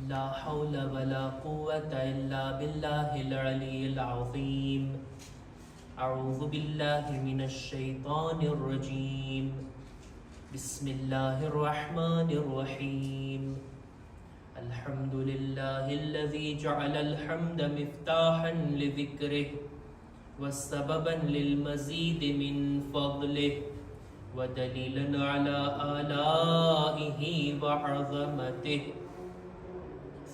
لا حول ولا قوة إلا بالله العلي العظيم. أعوذ بالله من الشيطان الرجيم. بسم الله الرحمن الرحيم. الحمد لله الذي جعل الحمد مفتاحا لذكره وسببا للمزيد من فضله ودليلا على آلائه وعظمته.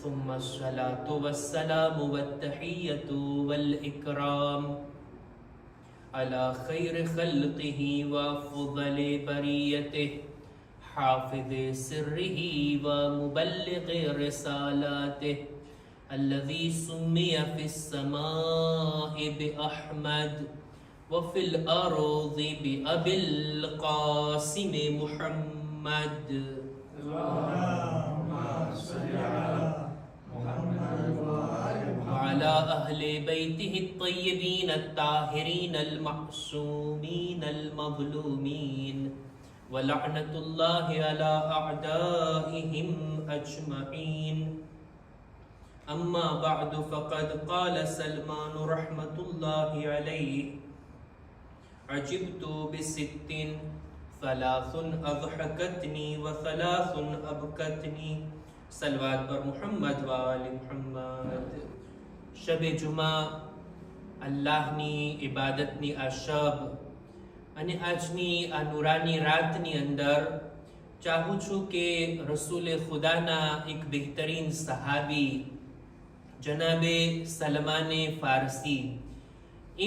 ثم الصلاة والسلام والتحية والإكرام على خير خلقه وأفضل بريته حافظ سره ومبلغ رسالاته الذي سمي في السماء بأحمد وفي الأرض بأبي القاسم محمد. اللهم صل على محمد وعلى أهل بيته الطيبين الطاهرين المعصومين المظلومين ولعنة الله على أعدائهم أجمعين. أما بعد فقد قال سلمان رحمة الله عليه: عجبت بست ثلاث أضحكتني وثلاث أبكتني. सलवात पर मुहम्मद व आले मुहम्मद. શબે જુમા, અલ્લાહની ઇબાદતની આ શબ અને આજની આ નુરાની રાતની અંદર ચાહું છું કે રસૂલે ખુદાના એક બહેતરીન સહાબી જનાબે સલમાને ફારસી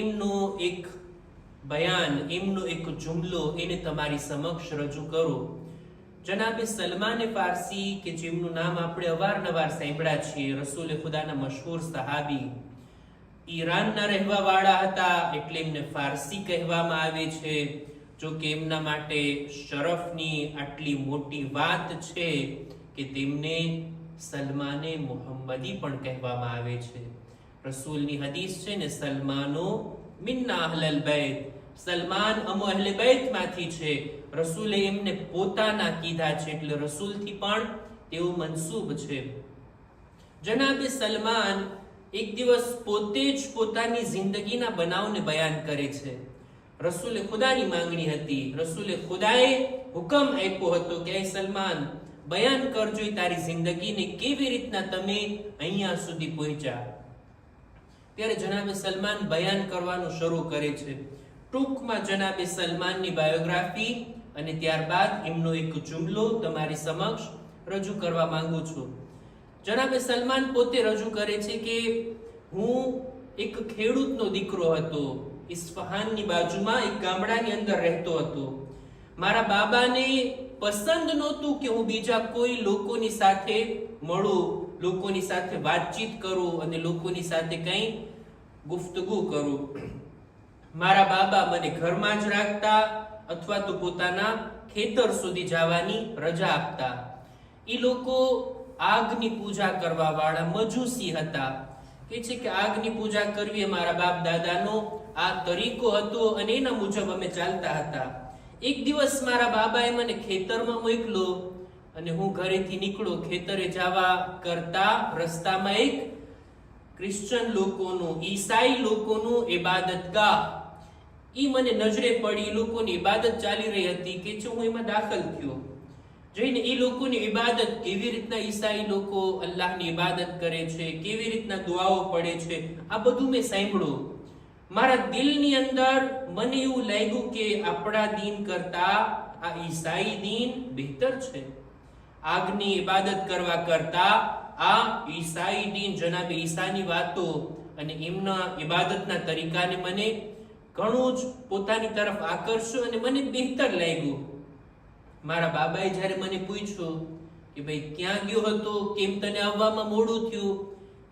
એમનો એક બયાન, એમનો એક જુમલો એને તમારી સમક્ષ રજૂ કરું. જનાબે સલમાને ફારસી કે જેમનું નામ આપણે અવારનવાર સાંભળ્યા છીએ, રસૂલ ખુદાના મશહૂર સહાબી, ઈરાનના રહેવા વાળા હતા એટલે એમને ફારસી કહેવામાં આવે છે. જો કે એમના માટે શરફની આટલી મોટી વાત છે કે તેમને સલમાને મુહમ્મદી પણ કહેવામાં આવે છે. રસૂલની હદીસ છે ને, સલમાનો મિન્ના અહલલ બૈત, સલમાન અમો અહલે બૈતમાંથી છે. રસૂલે એમને પોતાના કીધા છે એટલે રસૂલથી પણ તેઓ મનસૂબ છે. જનાબે સલમાન એક દિવસ પોતે જ પોતાની જિંદગીના બનાવને બયાન કરે છે. રસૂલે ખુદાની માંગણી હતી, રસૂલે ખુદાએ હુકમ આપ્યો હતો કે સલમાન બયાન કરજો તારી જિંદગીને, કેવી રીતના તમે અહીંયા સુધી પહોંચ્યા. ત્યારે જનાબે સલમાન બયાન કરવાનું શરૂ કરે છે. ટૂંકમાં જનાબે સલમાનની બાયોગ્રાફી અને ત્યારબાદ એમનો એક જુમલો તમારી સમક્ષ રજૂ કરવા માંગુ છું. જનાબે સલમાન પોતે રજૂ કરે છે કે હું એક ખેડૂતનો દીકરો હતો, ઇસ્ફહાનની બાજુમાં એક ગામડાની અંદર રહેતો હતો. મારા બાબાને પસંદ નહોતું કે હું બીજા કોઈ લોકોની સાથે મળું, લોકોની સાથે વાતચીત કરું અને લોકોની સાથે કંઈ ગુફ્તગુ કરું. મારા બાબા મને ઘરમાં જ રાખતા અથવા તો પોતાના ખેતર સુધી જવાની રજા આપતા. એ લોકો આગની પૂજા કરવા વાળા મજૂસી હતા. કે છે કે આગની પૂજા કરવી એ મારા બાપ દાદાનો આ તરીકો હતો અને એના મુજબ અમે ચાલતા હતા. એક દિવસ મારા બાબાએ મને ખેતરમાં મોકલો અને હું ઘરેથી નીકળું. ખેતરે જવા કરતા રસ્તામાં એક ક્રિશ્ચન લોકોનું, ઈસાઈ લોકોનું ઇબાદતગાહ ઈ મને નજરે પડી. લોકોની ઇબાદત ચાલી રહી હતી કે હું એમાં દાખલ થયો. જોઈને એ લોકોની ઇબાદત, કેવી રીતના ઈસાઈ લોકો અલ્લાહની ઇબાદત કરે છે, કેવી રીતના દુઆઓ પડે છે, આ બધું મેં સાંભળ્યું. મારા દિલની અંદર મને એવું લાગ્યું કે આપણા દીન કરતા આ ઈસાઈ દીન બહેતર છે. આગની ઇબાદત કરવા કરતા આ ઈસાઈ દીન, જનાબે ઈસાની વાતો અને એમના ઇબાદતના તરીકાને મને ઘણું જ પોતાની તરફ આકર્ષ્યો અને મને બહેતર લાગ્યું. મારા બાબાએ જ્યારે મને પૂછ્યું કે ભાઈ ક્યાં ગયો હતો, કેમ તને આવવામાં મોડું થયું,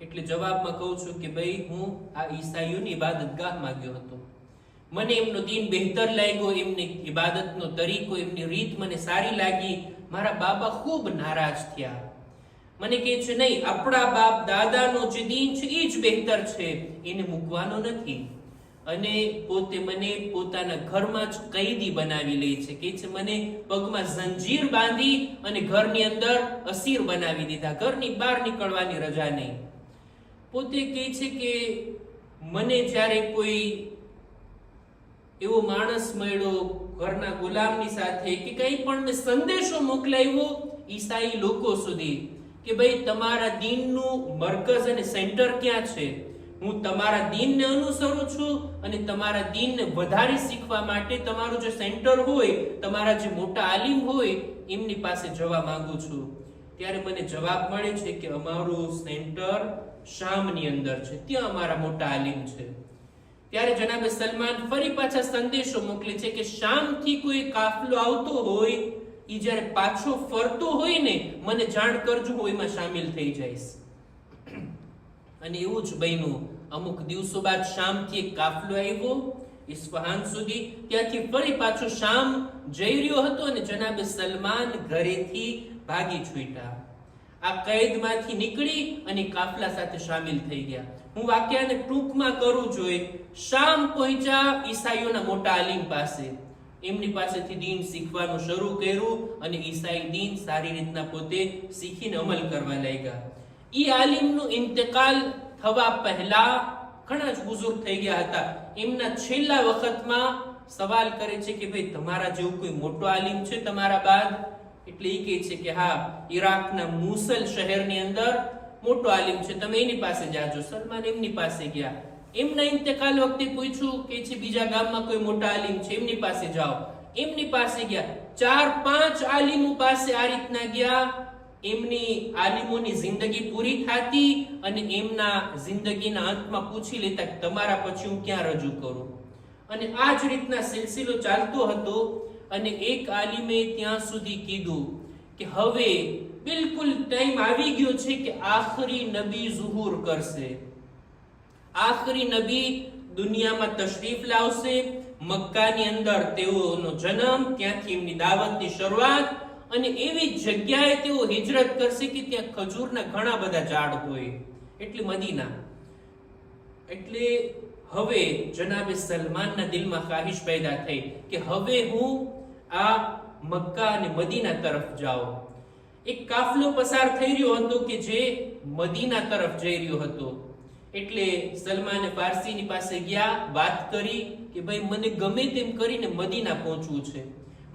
એટલે જવાબમાં કહું છું કે ભાઈ હું આ ઈસાઈઓની ઇબાદતગાહમાં ગયો હતો. મને એમનો દીન બહેતર લાગ્યો, એમની ઇબાદતનો તરીકો, એમની રીત મને સારી લાગી. મારા બાબા ખૂબ નારાજ થયા. મને કહે છે નહીં, આપણા બાપ દાદાનો જે દીન છે એ જ બહેતર છે, એને મૂકવાનો નથી. અને પોતે મને પોતાના ઘરમાં જ કૈદી બનાવી લે છે. કે છે મને પગમાં જંજીર બાંધી અને ઘરની અંદર અસીર બનાવી દીધા, ઘરની બહાર નીકળવાની રજા નહીં. પોતે કહે છે કે મને જ્યારે કોઈ એવો માણસ મળ્યો ઘરના ગુલામની સાથે કે કંઈ પણ મેં સંદેશો મોકલાવ્યો ઈસાઈ લોકો સુધી કે ભાઈ તમારા દીનનું મરકઝ અને સેન્ટર ક્યાં છે, હું તમારા દીનને અનુસરું છું અને તમારા દીનને વધારે શીખવા માટે તમારું જે સેન્ટર હોય, તમારા જે મોટા આલિમ હોય એમની પાસે જવા માંગુ છું. ત્યારે મને જવાબ મળે છે કે અમારું સેન્ટર શામની અંદર છે, ત્યાં અમારા મોટા આલિમ છે. ત્યારે જનાબે સલમાન ફરી પાછા સંદેશો મોકલે છે કે શામથી કોઈ કાફલો આવતો હોય ઈ જ્યારે પાછો ફરતો હોય ને મને જાણ કરજો, હું એમાં શામિલ થઈ જઈશ. અને એવું જ બન્યું. અમુક દિવસો બાદ શામથી એક કાફલો આવ્યો ઇસ્ફહાન સુધી, ત્યાંથી ફરી પાછો શામ જઈ રહ્યો હતો અને જનાબે સલમાન ઘરેથી ભાગી છૂટ્યા. આ કૈદમાંથી નીકળી અને કાફલા સાથે શામિલ થઈ ગયા. હું વાક્યને ટૂંકમાં કરું જોઈએ. શામ પહોંચ્યા ઈસાઈઓના મોટા આલિમ પાસે, એમની પાસેથી દીન શીખવાનું શરૂ કર્યું અને ઈસાઈ દીન સારી રીતના પોતે શીખીને અમલ કરવા લાગ્યા. ઈ આલિમનું ઇન્તકાલ થવા પહેલા ઘણા જ બુઝુર્ગ થઈ ગયા હતા. એમના છેલ્લા વખતમાં સવાલ કરે છે કે ભાઈ તમારા જેવું કોઈ મોટો આલિમ છે તમારા બાદ? એટલે એ કહે છે કે હા, ઈરાકના મુસલ શહેરની અંદર મોટો આલિમ છે, તમે એની પાસે જાજો. સલમાન એમની પાસે ગયા. એમના ઇન્તકાલ વખતે પૂછ્યું કે છે બીજા ગામમાં કોઈ મોટા આલિમ છે, એમની પાસે જાઓ. એમની પાસે ગયા. 4-5 આલિમો પાસે આ રીતના ગયા. એમની આલિમોની જિંદગી પૂરી થતી અને એમના જિંદગીના અંતમાં પૂછી લેતા કે તમારા પછી હું ક્યાં રજૂ કરું. અને આ જ રીતના સિલસિલો ચાલતો હતો. અને એક આલિમે ત્યાં સુધી કીધું કે હવે બિલકુલ ટાઈમ આવી ગયો છે કે આખરી નબી ઝુહુર કરશે, આખરી નબી દુનિયામાં તશરીફ લાવશે. મક્કાની અંદર તેઓનો જન્મ, ત્યાંથી એમની દાવતની શરૂઆત અને એવી જગ્યાએ તેઓ હિજરત કરશે કે ત્યાં ખજૂરના ઘણા બધા ઝાડ હોય, એટલે મદીના. એટલે હવે જનાબે સલમાનના દિલમાં ખ્વાહિશ પેદા થઈ કે હવે હું આ મક્કા અને મદીના તરફ જાઉં. એક કાફલો પસાર થઈ રહ્યો હતો કે જે મદીના તરફ જઈ રહ્યો હતો. એટલે સલમાને પારસીની પાસે ગયા, વાત કરી કે ભાઈ મને ગમે તેમ કરીને મદીના પહોંચવું છે,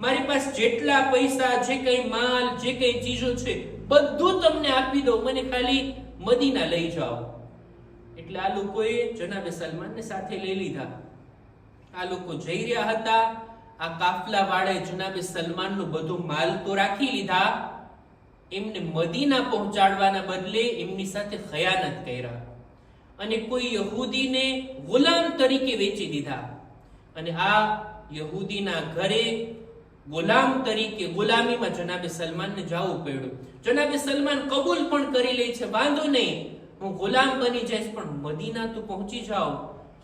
મારી પાસે જેટલા પૈસા, જે કઈ માલ, જે કઈ ચીજો છે બધું તમને આપી દો, મને ખાલી મદીના લઈ જાઓ. એટલે આ લોકોએ જનાબે સલમાનને સાથે લઈ લીધા. આ લોકો જઈ રહ્યા હતા. આ કાફલા વાળાએ જનાબે સલમાનનો બધો માલ તો રાખી લીધા, એમને મદીના પહોંચાડવાના બદલે એમની સાથે ખયાનત કર્યા અને કોઈ યહૂદીને ગુલામ તરીકે વેચી દીધા. અને આ યહૂદીના ઘરે ગુલામ તરીકે ગુલામીમાં જનાબે સલમાનને જવું પડ્યું. જનાબે સલમાન કબૂલ પણ કરી લે છે, વાંધો નહીં હું ગુલામ બની જઈશ, પણ મદીના તો પહોંચી જાઓ.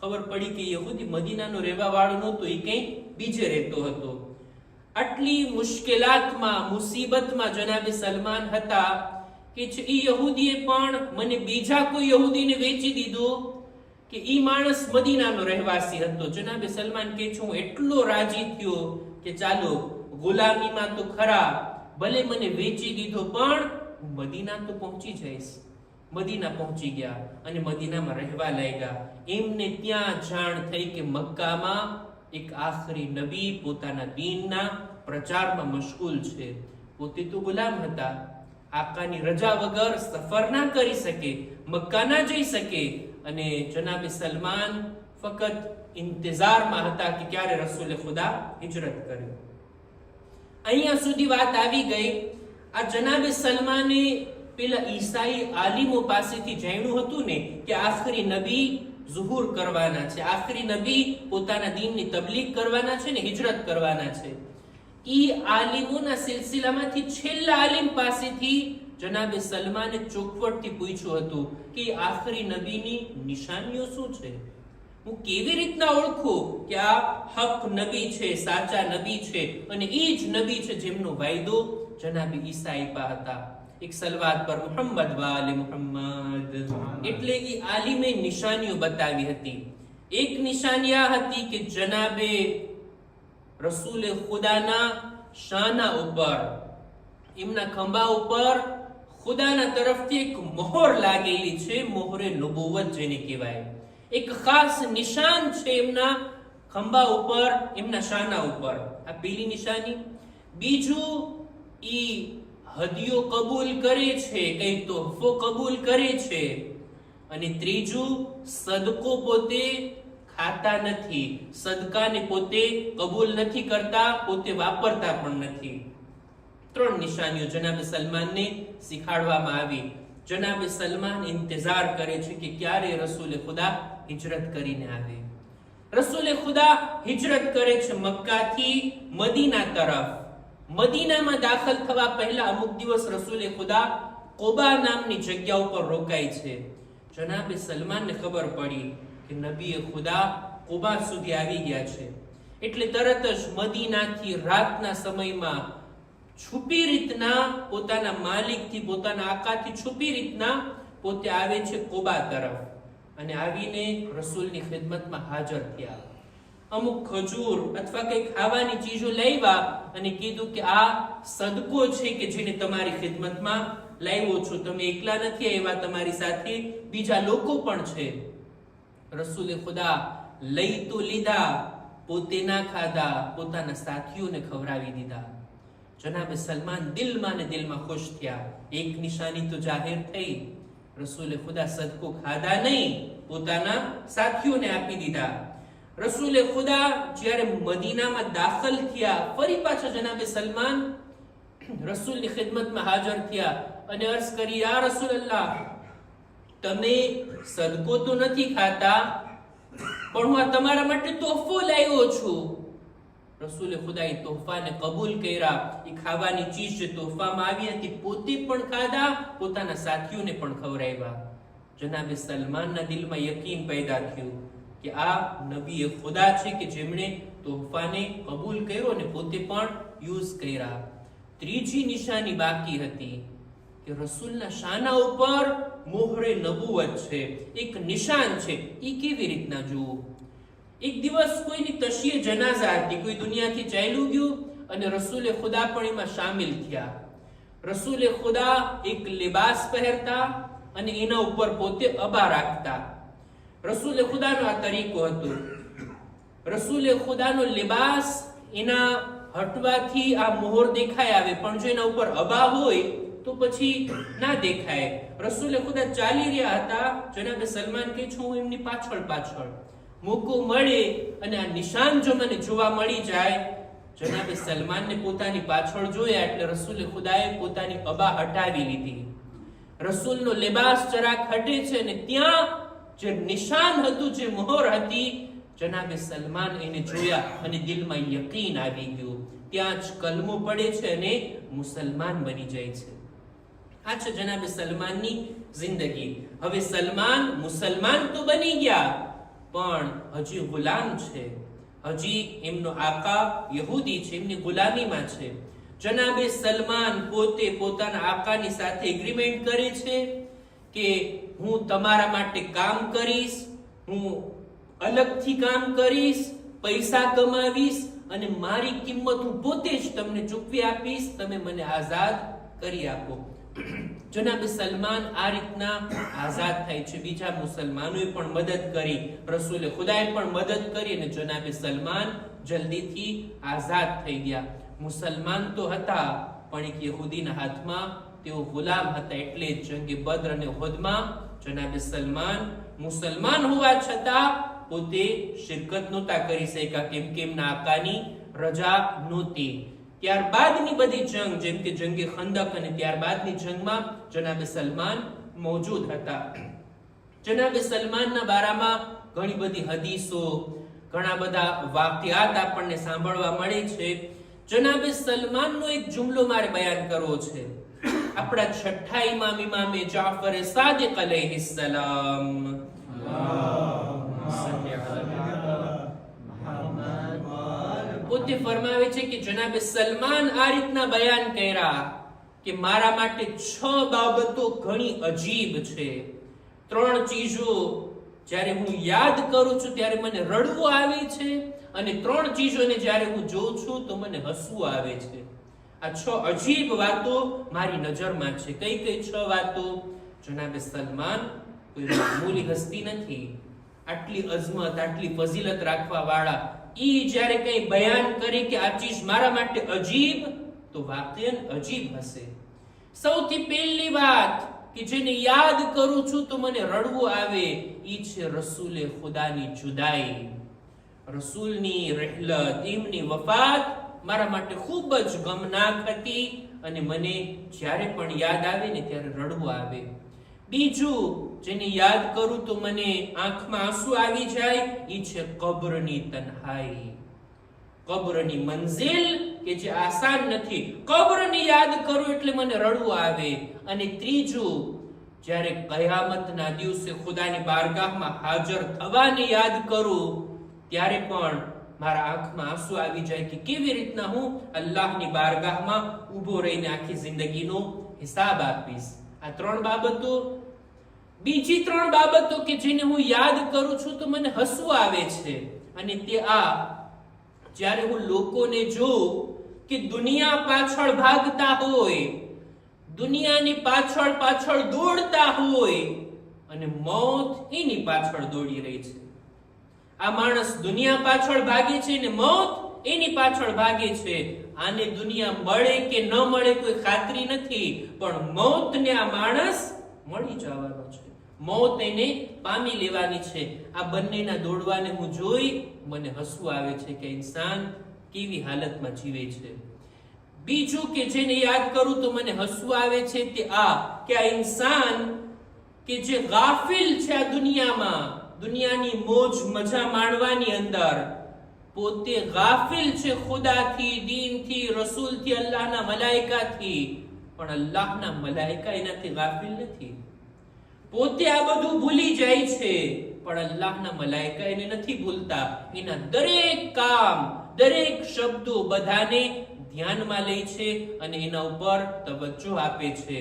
ખબર પડી કે યહૂદી મદીનાનો રહેવા વાળો નહોતો, એ કંઈ બીજે રહેતો હતો. આટલી મુશ્કેલાતમાં, મુસીબતમાં જનાબે સલમાન હતા કે ઈ યહૂદીએ પણ મને બીજા કોઈ યહૂદીને વેચી દીધો કે ઈ માણસ મદીનાનો રહેવાસી હતો. જનાબે સલમાન કહે છે હું એટલો રાજી થયો કે ચાલો ગુલામીમાં તો ખરા, ભલે મને વેચી દીધો પણ હું મદીના તો પહોંચી જઈશ. મદીના પહોંચી ગયા અને મદીનામાં રહેવા લાગ્યા. એમને ત્યાં જાણ થઈ કે મક્કામાં એક આખરી નબી પોતાના દીનના પ્રચારમાં મશગુલ છે. પોતે તો ગુલામ હતા, આકાની રજા વગર સફર ના કરી શકે, મક્કા ના જઈ શકે. અને જનાબે સલમાન ફક્ત ઇંતજારમાં હતા કે ક્યારે રસૂલે ખુદા હિજરત કરે. અહીંયા સુધી વાત આવી ગઈ. આ જનાબે સલમાને પેલા ઈસાઈ આલિમો પાસેથી જાણ્યું હતું ને કે આખરી નબી ઝુહુર કરવાના છે, આખરી નબી પોતાના દીનની તબલીગ કરવાના છે ને હિજરત કરવાના છે. ઈ આલિમોના સિલસિલામાંથી છેલ્લા આલિમ પાસેથી જનાબે સલમાને ચોખવટથી પૂછ્યું હતું કે આખરી નબીની નિશાનીઓ શું છે, હું કેવી રીતના ઓળખું કે આ હક નબી છે, સાચા નબી છે અને ઈ જ નબી છે જેમનો વાયદો જનાબે ઈસા આપ્યા હતા. એક સલવાત પર મુહમ્મદ વાલે મુહમ્મદ. એટલે ઈ આલિમે નિશાનીઓ બતાવી હતી. એક નિશાની આ હતી કે જનાબે રસૂલે ખુદાના શાના ઉપર, એમના ખંભા ઉપર ખુદાના તરફથી એક મોહર લાગેલી છે, મોહરે નબુવત જેને કહેવાય. એક ખાસ નિશાન છે એમના ખંભા ઉપર, એમના શાના ઉપર. આ પહેલી નિશાની. બીજું, ઈ હદિયો કબૂલ કરે છે, કઈ તોહફો કબૂલ કરે છે. અને ત્રીજું, સદકો પોતે ખાતા નથી, સદકાને પોતે કબૂલ નથી કરતા, પોતે વાપરતા પણ નથી. 3 નિશાનીઓ જનાબે સલમાનને શીખાડવામાં આવી. જનાબે સલમાન ઇંતજાર કરે છે કે ક્યારે રસૂલે ખુદા હિજરત કરીને આવે. રસૂલે ખુદા હિજરત કરે છે મક્કાથી મદીના તરફ. મદીનામાં દાખલ થવા પહેલા અમુક દિવસ રસૂલે ખુદા કોબા નામની જગ્યા ઉપર રોકાય છે. જનાબે સલમાનને ખબર પડી કે નબીએ ખુદા કોબા સુધી આવી ગયા છે, એટલે તરત જ મદીનાથી રાતના સમયમાં છુપી રીતના પોતાના માલિકથી, પોતાના આકાથી છુપી રીતના પોતે આવે છે કોબા તરફ. અને આવીને રસૂલની ખિદમતમાં હાજર થયા. અમુક ખજૂર અથવા કઈ ખાવાની ચીજો લાવ્યા અને કીધું કે આ સદકો છે કે જેને તમારી ખિદમતમાં લાવ્યો છું. તમે એકલા નથી આવ્યા, તમારી સાથે બીજા લોકો પણ છે. રસૂલે ખુદા લઈ તો લીધા, પોતે ના ખાધા, પોતાના સાથીઓને ખવડાવી દીધા. જનાબે સલમાન દિલમાં ને દિલમાં ખુશ થયા. એક નિશાની તો જાહેર થઈ. રસૂલે ખુદા સદકો ખાધા નહીં, પોતાના સાથીઓને આપી દીધા. રસૂલે ખુદા જ્યારે મદીનામાં દાખલ થયા, ફરી પાછા જનાબે સલમાન રસૂલની ખિદમતમાં હાજર થયા અને અર્ઝ કરી, યા રસૂલલ્લાહ, તમે સદકો તો નથી ખાતા, પણ હું તમારા માટે તોહફો લાવ્યો છું. રસૂલે ખુદા એ તોહફાને કબૂલ કર્યા. એ ખાવાની ચીજ જે તોહફામાં આવી હતી પોતે પણ ખાધા, પોતાના સાથીઓને પણ ખવડાવ્યા. જનાબે સલમાનના દિલમાં યકીન પેદા થયું કે આ નબીએ ખુદા છે કે જેમણે તોહફાને કબૂલ કર્યો અને પોતે પણ યુઝ કર્યા. ત્રીજી નિશાની બાકી હતી કે રસૂલના શાના ઉપર મોહરે નબુવત છે, એક નિશાન છે. એ કેવી રીતના જુઓ? એક દિવસ કોઈની તશીએ જનાઝા હતી, કોઈ દુનિયાથી ચાલ્યું ગયું અને રસૂલે ખુદા પણ એમાં શામિલ થયા. રસૂલે ખુદા એક લિબાસ પહેરતા અને એના ઉપર પોતે અબા રાખતા. રસૂલે ખુદાનો આ તરીકો હતો. રસૂલે ખુદાનો લિબાસ એના હટવાથી આ મોહર દેખાય આવે, પણ જો એના ઉપર અબા હોય તો પછી ના દેખાય. રસૂલે ખુદા ચાલી રહ્યા હતા. જનાબે સલમાન કહે છે, હું એમની પાછળ મોકો મળે અને આ નિશાન જો મને જોવા મળી જાય. જનાબે સલમાનને પોતાની પાછળ જોયા એટલે રસૂલે ખુદાએ પોતાની અબા હટાવી લીધી. રસૂલનો લિબાસ જરાક હટે છે અને ત્યાં જે નિશાન હતું, જે મોહર હતી, જનાબે સલમાન એને જોયા અને દિલમાં યકીન આવી ગયું. ત્યાં જ કલમો પડે છે અને મુસલમાન બની જાય છે. આ છે જનાબે સલમાનની જિંદગી. હવે સલમાન મુસલમાન તો બની ગયા, પણ હજી ગુલામ છે. હજી એમનો આકા યહૂદી છે, એમની ગુલામીમાં છે. જનાબે સલમાન પોતે પોતાના આકાની સાથે એગ્રીમેન્ટ કરે છે કે હું તમારા માટે કામ કરીશ, હું અલગથી કામ કરીશ, પૈસા કમાવીશ અને મારી કિંમત હું પોતે જ તમને ચૂકવી આપીશ, તમે મને આઝાદ કરી આપો. જનાબે સલમાન આ રીતના આઝાદ થાય છે. બીજા મુસલમાનોએ પણ મદદ કરી, રસૂલે ખુદાએ પણ મદદ કરી અને જનાબે સલમાન જલ્દીથી આઝાદ થઈ ગયા. મુસલમાન તો હતા પણ એક યહૂદીના હાથમાં તેઓ ગુલામ હતા. એટલે જંગે બદ્ર અને ઉહદમાં જનાબે સલમાન મુસલમાન હોવા છતાં પોતે શિરકત નહોતા કરી શક્યા, કેમ કે એમના આકાની રજા નહોતી. ત્યારબાદની બધી જંગ, જેમ કે જંગે ખંદક અને ત્યારબાદની જંગમાં જનાબે સલમાન મોજૂદ હતા. જનાબે સલમાનના બારામાં ઘણી બધી હદીસો, ઘણા બધા વાકયાત આપણને સાંભળવા મળે છે. જનાબે સલમાનનો એક જુમલો મારે બયાન કરવો છે. આપણા છઠ્ઠા ઇમામે જાફર સાદિક અલૈહિસ્સલામ પોતે ફરમાવે છે કે જનાબે સલમાન આ રીતના બયાન કર્યા કે મારા માટે 6 બાબતો ઘણી અજીબ છે. 3 ચીજો જ્યારે હું યાદ કરું છું ત્યારે મને રડવું આવે છે, અને 3 ચીજોને જ્યારે હું જોઉં છું તો મને હસવું આવે છે. આ 6 અજીબ વાતો મારી નજરમાં છે. કઈ કઈ 6 વાતો? જનાબે સલમાન કોઈ મામૂલી હસ્તી નથી. આટલી અઝમત, આટલી ફઝીલત રાખવા વાળા ઈ જ્યારે કઈ બયાન કરે કે આ ચીજ મારા માટે અજીબ, તો વાકયન અજીબ હશે. સૌથી પહેલી વાત કે જેને યાદ કરું છું તો મને રડવું આવે, ઈ છે રસૂલે ખુદાની જુદાઈ, રસૂલની રહેલત, એમની વફાત મારા માટે ખૂબ જ ગમનાક હતી, અને મને જ્યારે પણ યાદ આવે ને ત્યારે રડવું આવે. બીજું જેને યાદ કરું તો મને આંખમાં આંસુ આવી જાય, ઈ છે કબ્રની તન્હાઈ, કબ્રની મંઝિલ કે જે આસાન નથી. કબ્રની યાદ કરું એટલે મને રડવું આવે. અને ત્રીજું, જ્યારે કયામતના દિવસે ખુદાની બારગાહમાં હાજર થવાને યાદ કરું ત્યારે પણ મારા આંખમાં આંસુ આવી જાય કે કેવી રીતના હું અલ્લાહની બારગાહમાં ઊભો રહીને આખી જિંદગીનો હિસાબ આપીશ. આ 3 બાબતો. બીજી 3 બાબતો કે જેને હું યાદ કરું છું તો મને હસવું આવે છે, અને તે આ, જ્યારે હું લોકોને જોઉં કે દુનિયા પાછળ ભાગતા હોય, દુનિયાની પાછળ પાછળ દોડતા હોય, અને મોત એની પાછળ દોડી રહી છે. આ માણસ દુનિયા પાછળ ભાગે છે ને મોત એની પાછળ ભાગે છે. આને દુનિયા મળે કે ન મળે કોઈ ખાતરી નથી, પણ મોતને આ માણસ મળી જવાનો છે, મોત એને પામી લેવાની છે. આ બંનેના દોડવાને હું જોઈ મને હસવું આવે છે કે ઇન્સાન કેવી હાલતમાં જીવે છે. બીજું કે જેને યાદ કરું તો મને હસવું આવે છે તે આ કે આ ઇન્સાન કે જે ગાફિલ છે આ દુનિયામાં, દુનિયાની મોજ મજા માણવાની અંદર, પોતે ગાફિલ છે ખુદાથી, દીનથી, રસૂલથી, અલ્લાહના મલાઈકાથી, પણ અલ્લાહના મલાઈકા એનાથી ગાફિલ નથી. પોતે આ બધું ભૂલી જાય છે, પણ અલ્લાહના મલાઈકા એને નથી ભૂલતા. એના દરેક કામ, દરેક શબ્દો બધાને ધ્યાનમાં લે છે અને એના ઉપર તવજ્જો આપે છે.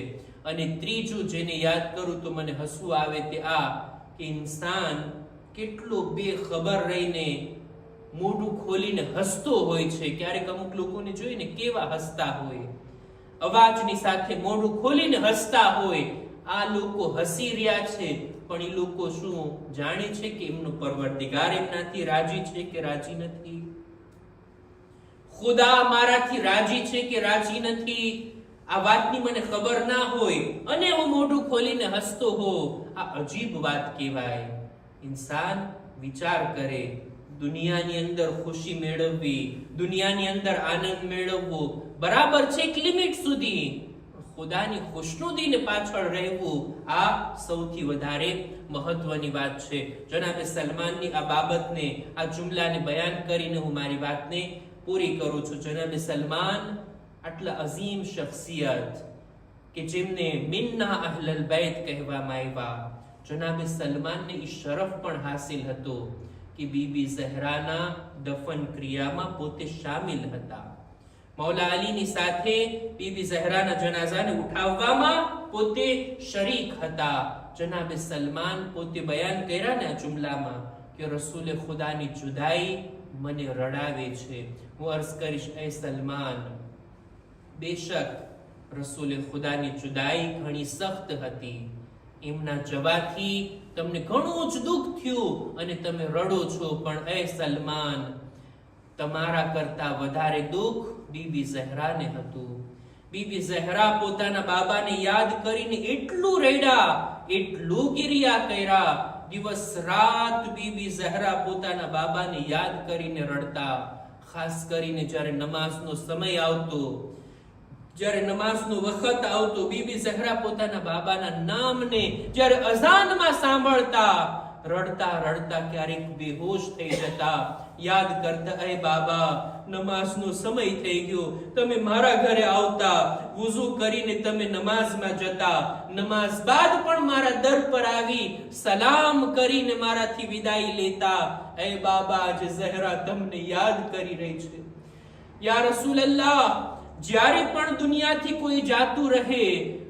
અને ત્રીજું જેને યાદ કરું તો મને હસવું આવે તે આ કે ઇન્સાન કેટલો બેખબર રહીને મોઢું ખોલીને હસતો હોય છે. ક્યારેક અમુક લોકોને જોઈને કેવા હસતા હોય, અવાજની સાથે મોઢું ખોલીને હસતા હોય. આ લોકો હસી રહ્યા છે, પણ એ લોકો શું જાણે છે કે એમનો પરવરદિગાર એમનાથી રાજી છે કે રાજી નથી? ખુદા મારાથી રાજી છે કે રાજી નથી? આ વાતની મને ખબર ના હોય અને હું મોઢું ખોલીને હસતો હો, આ અજીબ વાત કહેવાય. ઇન્સાન વિચાર કરે, દુનિયાની અંદર ખુશી મેળવવી, દુનિયાની અંદર આનંદ મેળવવો બરાબર છે એક લિમિટ સુધી, ખુદાની ખુશનુદીને પાછળ રહેવું આ સૌથી વધારે મહત્વની વાત છે. જનાબે સલમાનની આ બાબતને, આ જુમલાને બયાન કરીને હું મારી વાતને પૂરી કરું છું. જનાબે સલમાન આટલા અઝીમ શખ્સિયત કે જેમને મિન્ના અહલલ બેત કહેવામાં આવ્યા, જનાબે સલમાનને ઈ શરફ પણ હાસિલ હતો કે બીબી ઝહરાના દફન ક્રિયામાં પોતે શામિલ હતા. મૌલા અલીની સાથે બીબી ઝહરાના જનાઝાને ઉઠાવવામાં પોતે શરીક હતા. જનાબે સલમાન પોતે બયાન કર્યા ને આ જુમલામાં કે રસૂલે ખુદાની જુદાઈ મને રડાવે છે. હું અર્ઝ કરીશ, એ સલમાન, બેશક રસૂલે ખુદાની જુદાઈ ઘણી સખ્ત હતી, એમના જવાથી તમને ઘણું જ દુઃખ થયું અને તમે રડો છો, પણ એ સલમાન, તમારા કરતા વધારે દુઃખ બીબી ઝહરાને હતું. બીબી ઝહરા પોતાના બાબાને યાદ કરીને એટલું રડ્યા, એટલું ગિરિયા કર્યા. દિવસ રાત બીબી ઝહરા પોતાના બાબાને યાદ કરીને રડતા. ખાસ કરીને જ્યારે નમાઝનો સમય આવતો, જ્યારે નમાઝનો વખત આવતો, બીબી ઝહરા પોતાના બાબાના નામને જ્યારે અઝાનમાં સાંભળતા, રડતા રડતા ક્યારેક બેહોશ થઈ જતા. યાદ કરતા, એ બાબા, નમાઝનો સમય થઈ ગયો, તમે મારા ઘરે આવતા, વુઝુ કરીને તમે નમાઝમાં જતા, નમાઝ બાદ પણ મારા દર પર આવી સલામ કરીને મારાથી વિદાય લેતા. એ બાબા, આજે ઝહરા તમને યાદ કરી રહી છે. યા રસૂલલ્લાહ, જ્યારે પણ દુનિયાથી કોઈ જાતું રહે,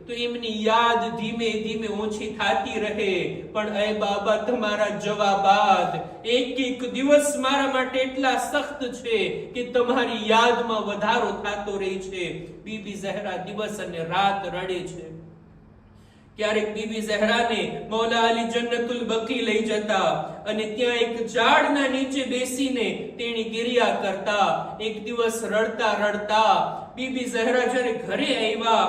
તો એમની યાદ ધીમે ધીમે ઓછી થતી રહે. પણ એ બાબા, તમારા જવાબાત એક દિવસ મારા માટે એટલા સખ્ત છે કે તમારી યાદમાં વધારો થતો રહે છે. બીબી ઝહરા દિવસ અને રાત રડે છે. ક્યારેક બીબી ઝહરાને મૌલા અલી જન્નતુલ બકી લઈ જતા અને ત્યાં એક ઝાડના નીચે બેસીને તેણી ગિરિયા કરતા. એક દિવસ રડતા રડતા બીબી ઝહરા જ્યારે ઘરે આવ્યા,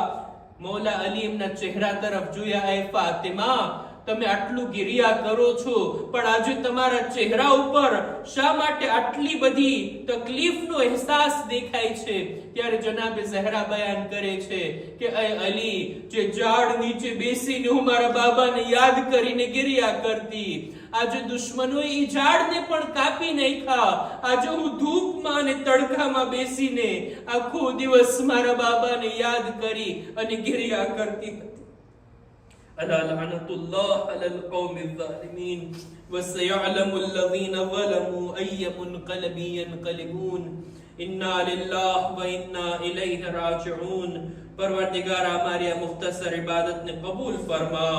મૌલા અલી એમના ચહેરા તરફ જોયા. એ ફાતિમા, તમે આટલું ગિરિયા કરો છો, પણ આજે તમારા ચહેરા ઉપર શા માટે આટલી બધી તકલીફનો અહેસાસ દેખાય છે? ત્યારે જનાબે ઝહરા બયાન કરે છે કે એ અલી, જે ઝાડ નીચે બેસીને હું મારા બાબાને યાદ કરીને ગિરિયા કરતી, આજે દુશ્મનોએ એ ઝાડને પણ કાપી નાખ્યા. આજે હું ધૂપમાં અને તડકામાં બેસીને આખો દિવસ મારા બાબાને યાદ કરી અને ગિરિયા કરતી હતી. ألا لعنة الله على القوم الظالمين وسيعلم الذين ظلموا أي منقلب ينقلبون إنا لله وإنا إليه راجعون. परवरदिगार हमारी मुख्तसर इबादत ने कबूल फरमा.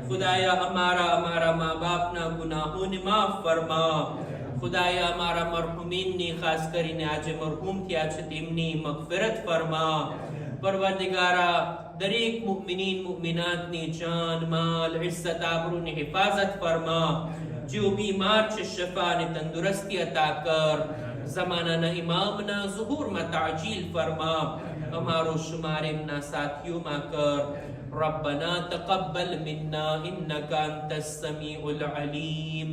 खुदाया हमारा माँ बाप ना गुनाहों ने माफ फरमा. खुदाया हमारा मरहुमीन ने खास કરીને આજે મરહૂમ થયા છે તેમની મગફિરત ફરમા. પરવરદિગારા, દરેક મુમિનીન મુમિનાતની જાન માલ ઇઝ્ઝત આબરૂની હિફાજત ફરમા. जो बीमार છે શફા ને તંદુરસ્તી અતા કર. ज़मानाना इमामना ज़ुहूर में ताजील फरमा. हमारो शुमार इमना साथियों में कर. रब्बना तक़ब्बल मिन्ना इन्नका अंतस समीउल अलीम.